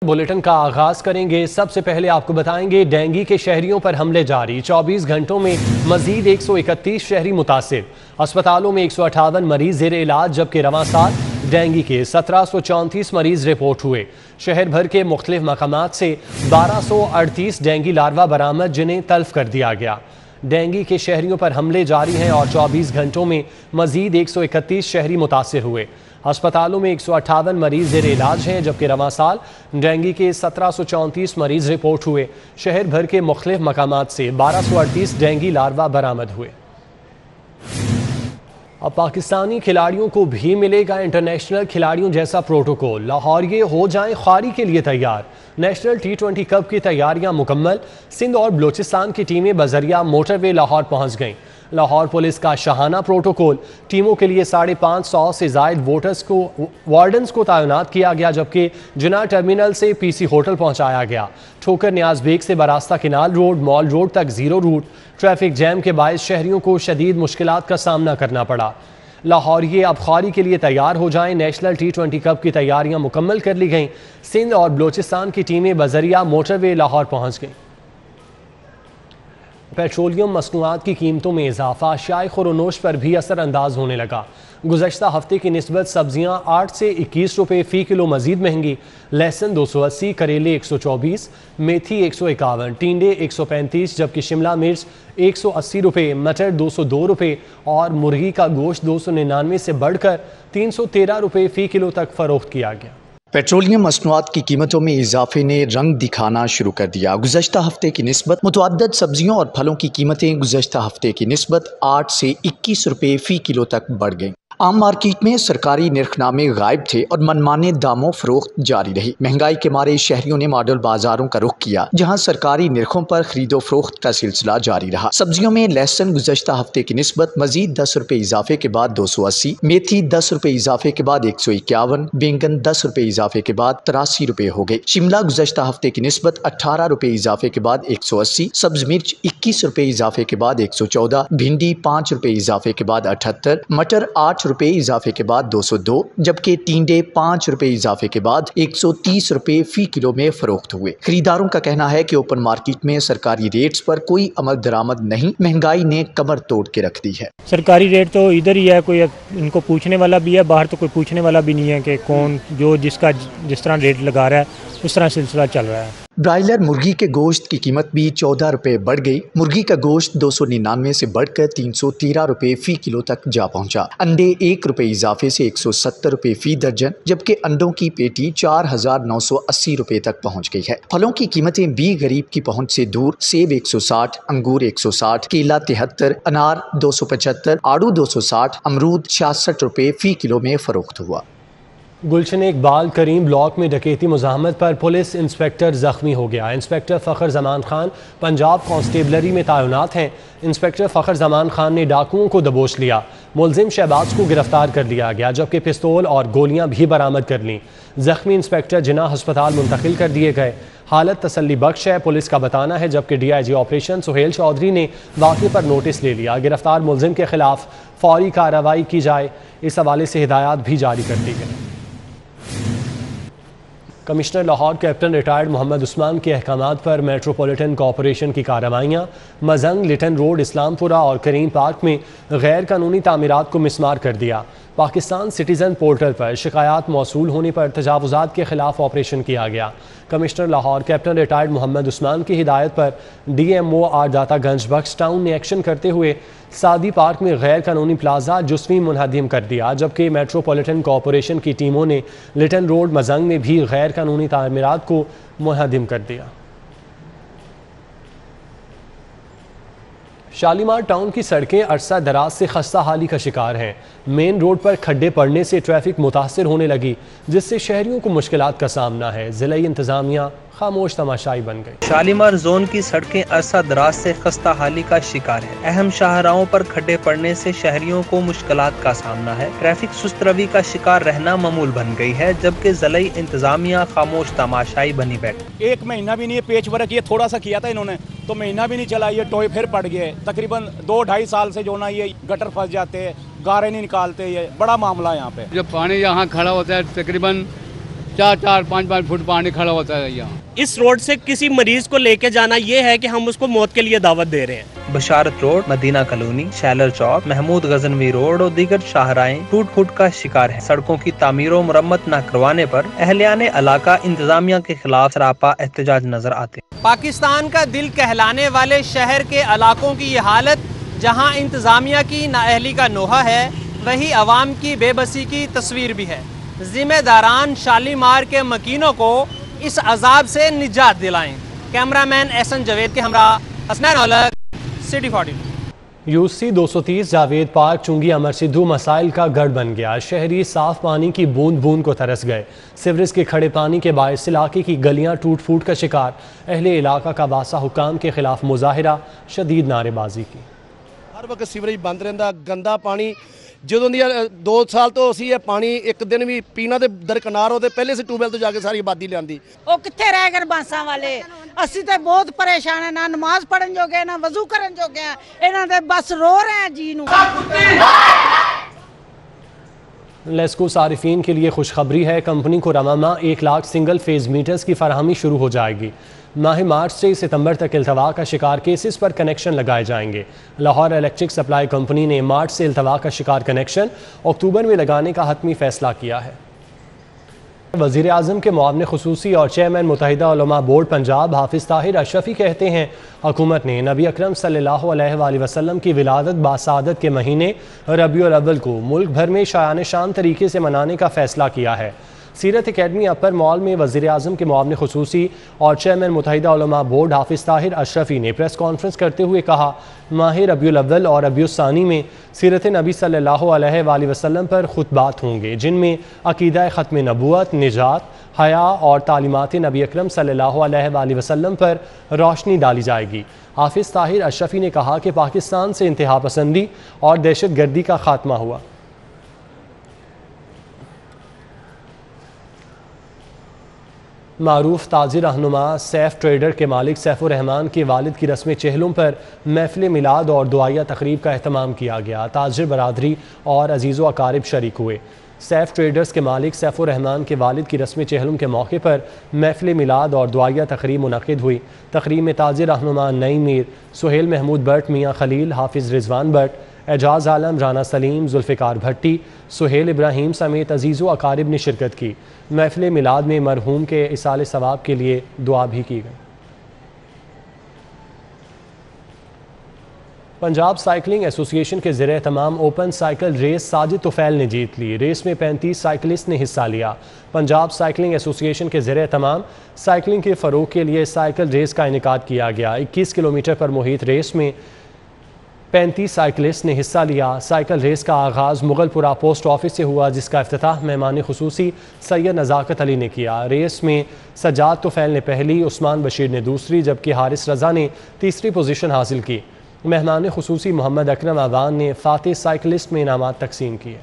Bulletin का आगाज करेंगे। सबसे पहले आपको बताएंगे डेंगू के शहरियों पर हमले जारी। 24 घंटों में मजीद 131 शहरी मुतासिर। अस्पतालों में 158 मरीज जेर इलाज, जबकि रवां साल डेंगू के 1734 मरीज रिपोर्ट हुए। शहर भर के मुख्तलिफ मकामात से 1238 डेंगू लार्वा बरामद, जिन्हें तल्फ कर दिया गया। डेंगू के शहरियों पर हमले जारी हैं और 24 घंटों में मजीद 131 शहरी मुतासिर हुए। अस्पतालों में 158 मरीज जेर इलाज हैं, जबकि रवां साल डेंगू के 1734 मरीज रिपोर्ट हुए। शहर भर के मुख्तलिफ मकामात से 1238 डेंगू लार्वा बरामद हुए। अब पाकिस्तानी खिलाड़ियों को भी मिलेगा इंटरनेशनल खिलाड़ियों जैसा प्रोटोकॉल। लाहौरिये हो जाएं ख्वारी के लिए तैयार। नेशनल T20 कप की तैयारियां मुकम्मल। सिंध और बलूचिस्तान की टीमें बजरिया मोटरवे लाहौर पहुंच गईं। लाहौर पुलिस का शाहाना प्रोटोकॉल। टीमों के लिए 550 से जायद वार्डन्स को तैनात किया गया, जबकि जिना टर्मिनल से PC होटल पहुंचाया गया। ठोकर नियाज बेग से बरास्ता किनाल रोड, मॉल रोड तक जीरो रूट। ट्रैफिक जैम के बायस शहरियों को शदीद मुश्किलात का सामना करना पड़ा। लाहौरिये अब ख्वारी के लिए तैयार हो जाएं। नेशनल T20 कप की तैयारियां मुकम्मल कर ली गईं। सिंध और बलूचिस्तान की टीमें बजरिया मोटरवे लाहौर पहुंच गईं। पेट्रोलियम मसनूआत की कीमतों में इजाफा अशियाए खुरोनोश पर भी असर अंदाज होने लगा। गुज़श्ता हफ्ते की निस्बत सब्जियां 8 से 21 रुपये फ़ी किलो मजीद महंगी। लहसुन 280, करेले 124, मेथी 151, टिंडे 135, जबकि शिमला मिर्च 180 रुपये, मटर 202 रुपये और मुर्गी का गोश्त 299 से बढ़कर 313 रुपये फ़ी किलो तक फ़रोख्त किया गया। पेट्रोलियम मसनूआत की कीमतों में इजाफे ने रंग दिखाना शुरू कर दिया। गुज़श्ता हफ्ते की निस्बत मुतअद्दिद सब्जियों और फलों की कीमतें गुज़श्ता हफ्ते की निस्बत 8 से 21 रुपये फ़ी किलो तक बढ़ गईं। आम मार्केट में सरकारी निर्खनामे गायब थे और मनमाने दामों फरोख्त जारी रही। महंगाई के मारे शहरियों ने मॉडल बाजारों का रुख किया, जहां सरकारी निर्खों पर खरीदो फरोख्त का सिलसिला जारी रहा। सब्जियों में लहसुन गुज़श्ता हफ्ते की निस्बत मजीद 10 रुपये इजाफे के बाद 280, मेथी 10 रुपये इजाफे के बाद 151, बैंगन 10 रुपये इजाफे के बाद 83 रुपये हो गए। शिमला गुज़श्ता हफ्ते की निस्बत 18 रुपये इजाफे के बाद 180, सब्ज मिर्च 21 रुपये इजाफे के बाद 114, भिंडी 5 रुपये इजाफे के बाद 78, मटर 8 रुपये इजाफे के बाद 202, जबकि टिंडे 5 रुपये इजाफे के बाद 130 रुपये फ़ी किलो में फरोख्त हुए। खरीदारों का कहना है कि ओपन मार्केट में सरकारी रेट्स पर कोई अमल दरामद नहीं। महंगाई ने कमर तोड़ के रख दी है। सरकारी रेट तो इधर ही है, कोई इनको पूछने वाला भी है, बाहर तो कोई पूछने वाला भी नहीं है कि कौन जो जिस तरह रेट लगा रहा है उस तरह सिलसिला चल रहा है। ब्रायलर मुर्गी के गोश्त की कीमत भी 14 रुपये बढ़ गई। मुर्गी का गोश्त 299 से बढ़कर 313 रुपये फ़ी किलो तक जा पहुंचा। अंडे 1 रुपये इजाफे से 170 रुपये फ़ी दर्जन, जबकि अंडों की पेटी 4980 रुपये तक पहुंच गई है। फलों की कीमतें भी गरीब की पहुंच से दूर। सेब 160, अंगूर 160, केला 73, अनार 275, आड़ू 260, अमरूद 66 रुपये फ़ी किलो में फरोख्त हुआ। गुलशन इकबाल करीम ब्लॉक में डकैती मुज़ाहमत पर पुलिस इंस्पेक्टर ज़ख्मी हो गया। इंस्पेक्टर फ़खर ज़मान खान पंजाब कांस्टेबलरी में तैनात हैं। इंस्पेक्टर फ़खर ज़मान खान ने डाकुओं को दबोच लिया। मुलजिम शहबाज को गिरफ्तार कर लिया गया, जबकि पिस्तौल और गोलियां भी बरामद कर लीं। ज़ख्मी इंस्पेक्टर जिना अस्पताल मुंतकिल कर दिए गए। हालत तसल्ली बख्श है, पुलिस का बताना है, जबकि DIG ऑपरेशन सुहेल चौधरी ने वाक़े पर नोटिस ले लिया। गिरफ्तार मुलजिम के खिलाफ फौरी कार्रवाई की जाए, इस हवाले से हिदायत भी जारी कर दी गई। Commissioner Lahore captain retired Mohammad Usman के अहकामात पर मेट्रोपॉलिटन कॉरपोरेशन की कार्रवाइयाँ। मजंग, लिटन रोड, इस्लामपुरा और करीम पार्क में गैर कानूनी तामीरात को मिसमार कर दिया। पाकिस्तान सिटीज़न पोर्टल पर शिकायत मौसूल होने पर तजावुज़ात के खिलाफ ऑपरेशन किया गया। Commissioner Lahore captain retired Mohammad Usman की हिदायत पर DMO R Data Ganj Bakhsh town ने एक्शन करते हुए सादी पार्क में गैर कानूनी प्लाजा जुस्वी मुनहदिम कर दिया, जबकि मेट्रोपॉलिटन कॉरपोरेशन की टीमों ने लिटन रोड, मजंग में भी गैर कानूनी तामीरात को मुनहदिम कर दिया। शालीमार टाउन की सड़कें अरसा दराज से खस्ता हाली का शिकार हैं। मेन रोड पर खड्डे पड़ने से ट्रैफिक मुतासर होने लगी, जिससे शहरियों को मुश्किलात का सामना है। ज़िला इंतज़ामिया खामोश तमाशाई बन गई। शालीमार जोन की सड़कें अरसा दराज से खस्ता हाली का शिकार है। अहम शाहराहों पर खड्डे पड़ने से शहरियों को मुश्किलात का सामना है। ट्रैफिक सुस्त रवि का शिकार रहना मामूल बन गई है, जबकि ज़िला इंतज़ामिया खामोश तमाशाई बनी बैठी। 1 महीना भी नहीं, पेच वर्क ये थोड़ा सा किया था इन्होंने, तो महीना भी नहीं चला, ये टोए फिर पड़ गए। तकरीबन 2-2.5 साल से जो ना ये गटर फंस जाते हैं, गारे नहीं निकालते, ये बड़ा मामला है यहाँ पे। जब पानी यहाँ खड़ा होता है तकरीबन 4-4, 5-5 फुट पानी खड़ा होता है यहाँ। इस रोड से किसी मरीज को लेके जाना ये है कि हम उसको मौत के लिए दावत दे रहे हैं। बशारत रोड, मदीना कॉलोनी, शैलर चौक, महमूद गजनवी रोड और दीगर शाहराएं टूट फूट का शिकार है। सड़कों की तामीर और मरम्मत न करवाने पर अहलियाने इलाका इंतजामिया के खिलाफ सरापा एहतजाज नजर आते। पाकिस्तान का दिल कहलाने वाले शहर के इलाकों की ये हालत, जहां इंतजामिया की नाअहली का नोहा है, वही अवाम की बेबसी की तस्वीर भी है। जिम्मेदारान शालीमार के मकीनों को इस अजाब से निजात दिलाएं। कैमरामैन एहसन जावेद के हमरा Hasnain Aulakh, city 42। UC 230 Javed park चुंगी अमर सिद्धू मसाइल का गढ़ बन गया। शहरी साफ पानी की बूंद बूंद को तरस गए। सिवरेज के खड़े पानी के बायस इलाके की गलियां टूट फूट का शिकार। अहले इलाका का वासा हुकाम के खिलाफ मुजाहिरा, शदीद नारेबाजी की। हर वक्त सीवरेज बंद रहता, गंदा पानी। ਜਦੋਂ ਦੀ 2 ਸਾਲ ਤੋਂ ਅਸੀਂ ਇਹ ਪਾਣੀ ਇੱਕ ਦਿਨ ਵੀ ਪੀਣਾ ਤੇ ਦਰਕਨਾਰ ਉਹਦੇ ਪਹਿਲੇ ਸੇ ਟਿਊਬਵੈਲ ਤੋਂ ਜਾ ਕੇ ਸਾਰੀ ਆਬਾਦੀ ਲਿਆਂਦੀ। ਉਹ ਕਿੱਥੇ ਰਹਿ ਗਏ ਬਾਂਸਾਂ ਵਾਲੇ? ਅਸੀਂ ਤੇ ਬਹੁਤ ਪਰੇਸ਼ਾਨ ਹੈ, ਨਾ ਨਮਾਜ਼ ਪੜਨ ਜੋਗੇ ਨਾ ਵਜ਼ੂ ਕਰਨ ਜੋਗੇ ਆ। ਇਹਨਾਂ ਦੇ ਬਸ ਰੋ ਰਹੇ ਆ ਜੀ ਨੂੰ। लेस्को सारिफीन के लिए खुशखबरी है। कंपनी को रवाना 1 लाख सिंगल फेज मीटर्स की फराहमी शुरू हो जाएगी। माह मार्च से सितंबर तक इल्तवा का शिकार केसेस पर कनेक्शन लगाए जाएंगे। लाहौर इलेक्ट्रिक सप्लाई कंपनी ने मार्च से इल्तवा का शिकार कनेक्शन अक्टूबर में लगाने का हतमी फैसला किया है। वज़ीर आज़म के मुआविन ख़ुसूसी और चेयरमैन मुत्तहिदा उलमा बोर्ड पंजाब हाफिज़ ताहिर अशरफी कहते हैं, हुकूमत ने नबी अकरम सल्लल्लाहु अलैहि वसल्लम की विलादत बासादत के महीने रबीउल अव्वल को मुल्क भर में शायान शान तरीके से मनाने का फ़ैसला किया है। सीरत एकेडमी अपर मॉल में वज़ीर आज़म के मुआविन ख़ुसूसी और चेयरमैन मुत्तहिदा उलमा बोर्ड हाफिज़ ताहिर अशरफी ने प्रेस कॉन्फ्रेंस करते हुए कहा, माह रबीउल अव्वल और रबीउल सानी में सीरत नबी सल्लल्लाहु अलैहि वसल्लम पर खुतबात होंगे, जिनमें अक़ीदा ख़त्म नबूवत, निजात, हया और तालीमात नबी अकरम सल्लल्लाहु अलैहि वसल्लम पर रोशनी डाली जाएगी। हाफिज़ ताहिर अशरफी ने कहा कि पाकिस्तान से इंतहा पसंदी और दहशत गर्दी का खात्मा हुआ। मारूफ ताजिर रहनुमा सैफ ट्रेडर के मालिक सैफुर रहमान के वालिद की रस्म चहलों पर महफिल मिलाद और दुआया तकरीब का अहतमाम किया गया। ताजिर बरादरी और अजीज़ व अकारिब शरीक हुए। सैफ ट्रेडर्स के मालिक सैफुर रहमान के वालिद की रस्म चहलुम के मौके पर महफिल मिलाद और दुआया तकरीब मुनक़िद हुई। तकरीब में ताजिर रहनुमा नई मीर, सुहेल महमूद बट, मियाँ खलील, हाफिज़ रिजवान बट, एजाज़ आलम, राना सलीम, जुल्फ़िकार भट्टी, सुहेल इब्राहिम समेत अजीज़ व अकारिब ने शिरकत की। महफिल मिलाद में मरहूम के इसाले सवाब के लिए दुआ भी की गई। पंजाब साइकिलिंग एसोसिएशन के ज़रिए तमाम open cycle race Sajid Tufail ने जीत ली। रेस में 35 साइकिलिस्ट ने हिस्सा लिया। पंजाब साइकिलिंग एसोसिएशन के ज़रिए तमाम साइकिलिंग के फ़रोग़ के लिए साइकिल रेस का इनेकाद किया गया। 21 किलोमीटर पर मुहित रेस में 35 साइकिलिस्ट ने हिस्सा लिया। साइकिल रेस का आगाज़ मुगलपुरा पोस्ट ऑफिस से हुआ, जिसका इफ्तिताह मेहमान खुसूसी सैयद नज़ाकत अली ने किया। रेस में सज्जाद तुफ़ैल ने पहली, उस्मान बशीर ने दूसरी, जबकि हारिस रज़ा ने तीसरी पोजीशन हासिल की। मेहमान खुसूसी मोहम्मद अकरम अवान ने फातिह साइकिलिस्ट में इनामात तकसीम किए।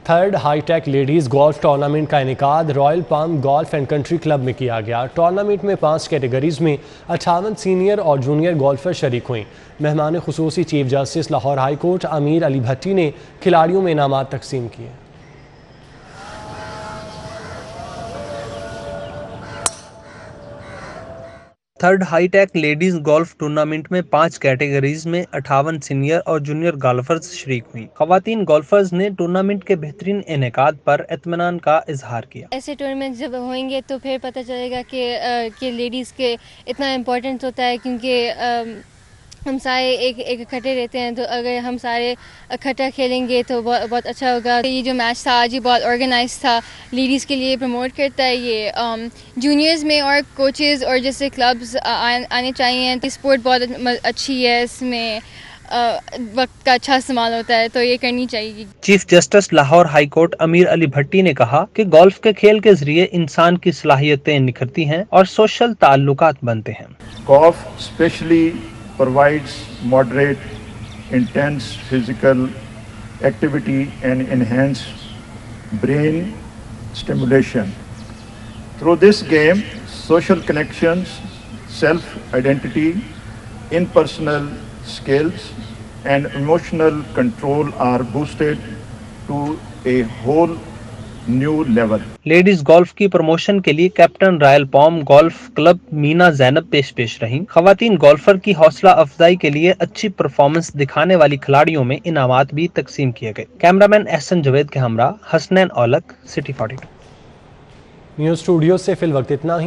Third hitech ladies golf tournament का इनेकाद royal palm golf and country club में किया गया। टूर्नामेंट में 5 कैटेगरीज़ में 58 सीनियर और जूनियर गोल्फर शरीक हुए। मेहमान खुसूसी chief justice Lahore high court Amir Ali Bhatti ने खिलाड़ियों में इनामात तकसीम किए। Third hitech ladies golf tournament में 5 कैटेगरीज में 58 सीनियर और जूनियर गोल्फर्स शरीक हुई। खवातीन गोल्फर्स ने टूर्नामेंट के बेहतरीन इनेकाद पर इत्मीनान का इजहार किया। ऐसे टूर्नामेंट जब होंगे तो फिर पता चलेगा कि लेडीज़ के इतना इम्पोर्टेंट होता है, क्योंकि हम सारे एक इकट्ठे रहते हैं, तो अगर हम सारे इकट्ठा खेलेंगे तो बहुत अच्छा होगा। ये जो मैच था आज ये बहुत ऑर्गेनाइज था, लेडीज़ के लिए प्रमोट करता है ये। जूनियर्स में और कोचेज़ और जैसे क्लब्स आने चाहिए। स्पोर्ट बहुत अच्छी है, इसमें वक्त का अच्छा इस्तेमाल होता है, तो ये करनी चाहिए। Chief justice Lahore high court Amir Ali Bhatti ने कहा कि गोल्फ के खेल के जरिए इंसान की सलाहियतें निखरती हैं और सोशल ताल्लुकात बनते हैं। Golf specially provides moderate, intense physical activity and enhanced brain stimulation. Through this game, social connections, self-identity, interpersonal skills, and emotional control are boosted to a whole new level. Ladies golf की promotion के लिए captain royal palm golf club Meena Zainab पेश रहीं। खवातीन golfer की हौसला अफजाई के लिए अच्छी परफॉर्मेंस दिखाने वाली खिलाड़ियों में इनामात भी तकसीम किए गए। कैमरामैन एहसन जवेद के हमरा Hasnain Aulakh, city 42 news studio से फिल वक्त इतना ही।